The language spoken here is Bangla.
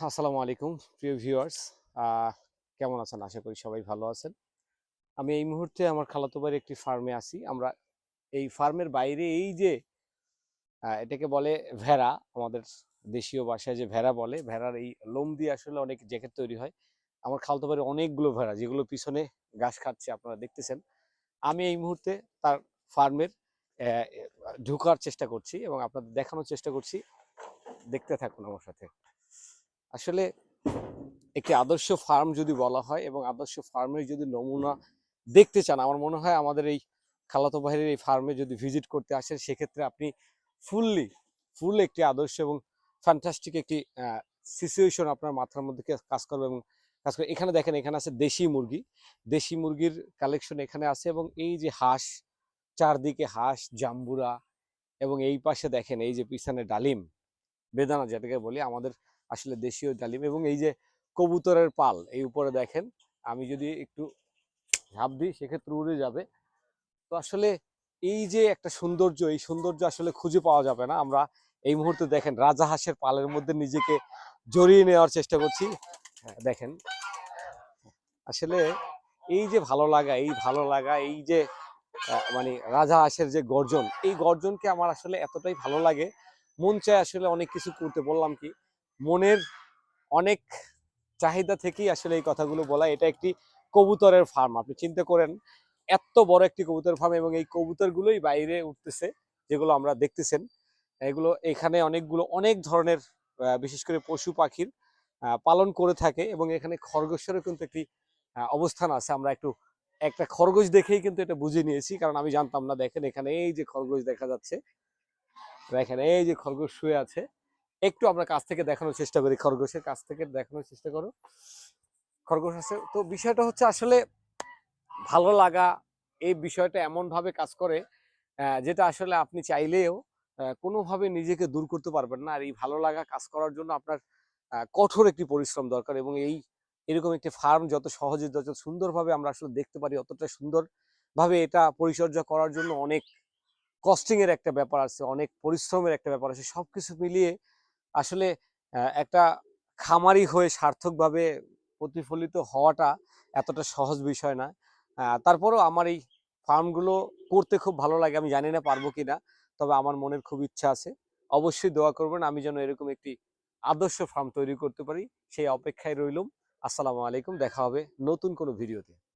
আসসালামু আলাইকুম প্রিয় ভিউয়ার্স। কেমন আছেন? আশা করি সবাই ভালো আছেন। আমি এই মুহূর্তে আমার খালাতো ভাইয়ের একটি ফার্মে আছি। আমরা এই ফার্মের বাইরে এই যে এটাকে বলে ভেড়া, আমাদের দেশীয় ভাষায় যে ভেড়া বলে, ভেড়ার এই লোম দিয়ে আসলে অনেক জ্যাকেট তৈরি হয়। আমার খালাতো ভাইয়ের অনেকগুলো ভেড়া যেগুলো পিছনে ঘাস খাচ্ছে আপনারা দেখতেছেন। আমি এই মুহূর্তে তার ফার্মের ঢোকার চেষ্টা করছি এবং আপনাদের দেখানোর চেষ্টা করছি। দেখতে থাকুন আমার সাথে। আসলে একটি আদর্শ ফার্ম যদি বলা হয় এবং আদর্শ ফার্মের যদি নমুনা দেখতে চান, আমার মনে হয় আমাদের এই খালাতো ভাইয়ের এই ফার্মে যদি ভিজিট করতে আসেন, সেক্ষেত্রে আপনি ফুললি ফুল একটি আদর্শ এবং ফ্যান্টাস্টিক একটি সিচুয়েশন আপনার মাথার মধ্যে কাজ করবে এবং কাজ করে। এখানে দেখেন, এখানে আছে দেশি মুরগি, দেশি মুরগির কালেকশন এখানে আছে এবং এই যে হাঁস, চারদিকে হাঁস, জাম্বুরা, এবং এই পাশে দেখেন এই যে পিছনে ডালিম, বেদানা যেটাকে বলি আমাদের আসলে দেশীয় ডালিম, এবং এই যে কবুতরের পাল এই উপরে দেখেন। আমি যদি একটু ঝাঁপ দিই সেক্ষেত্রে উড়ে যাবে। তো আসলে এই যে একটা সৌন্দর্য, এই সৌন্দর্য আসলে খুঁজে পাওয়া যাবে না। আমরা এই মুহূর্তে দেখেন রাজাহাঁসের পালের মধ্যে নিজেকে জড়িয়ে নেওয়ার চেষ্টা করছি। দেখেন আসলে এই যে ভালো লাগা, এই ভালো লাগা, এই যে মানে রাজাহাঁসের যে গর্জন, এই গর্জনকে আমার আসলে এতটাই ভালো লাগে, মন চায় আসলে অনেক কিছু করতে। বললাম কি, মনের অনেক চাহিদা থেকেই আসলে এই কথাগুলো বলা। এটা একটি কবুতরের ফার্ম, আপনি চিন্তা করেন এত বড় একটি কবুতর ফার্ম, এবং এই কবুতরগুলোই বাইরে উঠতেছে যেগুলো আমরা দেখতেছেন। এগুলো এখানে অনেকগুলো অনেক ধরনের বিশেষ করে পশু পাখির পালন করে থাকে, এবং এখানে খরগোশেরও কিন্তু একটি অবস্থান আছে। আমরা একটা খরগোশ দেখেই কিন্তু এটা বুঝে নিয়েছি, কারণ আমি জানতাম না। দেখেন এখানে এই যে খরগোশ দেখা যাচ্ছে, দেখেন এই যে খরগোশ শুয়ে আছে। একটু আমরা কাছ থেকে দেখানোর চেষ্টা করি, খরগোশের কাছ থেকে দেখানোর চেষ্টা করো। খরগোশ আছে। তো বিষয়টা হচ্ছে আসলে ভালো লাগা, এই বিষয়টা এমন ভাবে কাজ করে যেটা আসলে আপনি চাইলেও কোনোভাবে নিজেকে দূর করতে পারবেন না। আর এই ভালো লাগা কাজ করার জন্য আপনার কঠোর একটি পরিশ্রম দরকার, এবং এরকম একটি ফার্ম যত সহজে যত সুন্দরভাবে আমরা আসলে দেখতে পারি, অতটা সুন্দরভাবে এটা পরিচর্যা করার জন্য অনেক কস্টিং এর একটা ব্যাপার আছে, অনেক পরিশ্রমের একটা ব্যাপার আছে। সবকিছু মিলিয়ে আসলে একটা খামারি হয়ে সার্থকভাবে প্রতিফলিত হওয়াটা এতটা সহজ বিষয় না। তারপরেও আমার এই ফার্মগুলো করতে খুব ভালো লাগে। আমি জানি না পারবো কিনা, তবে আমার মনের খুব ইচ্ছা আছে। অবশ্যই দোয়া করবেন আমি যেন এরকম একটি আদর্শ ফার্ম তৈরি করতে পারি, সেই অপেক্ষায় রইলাম। আসসালামু আলাইকুম, দেখা হবে নতুন কোনো ভিডিওতে।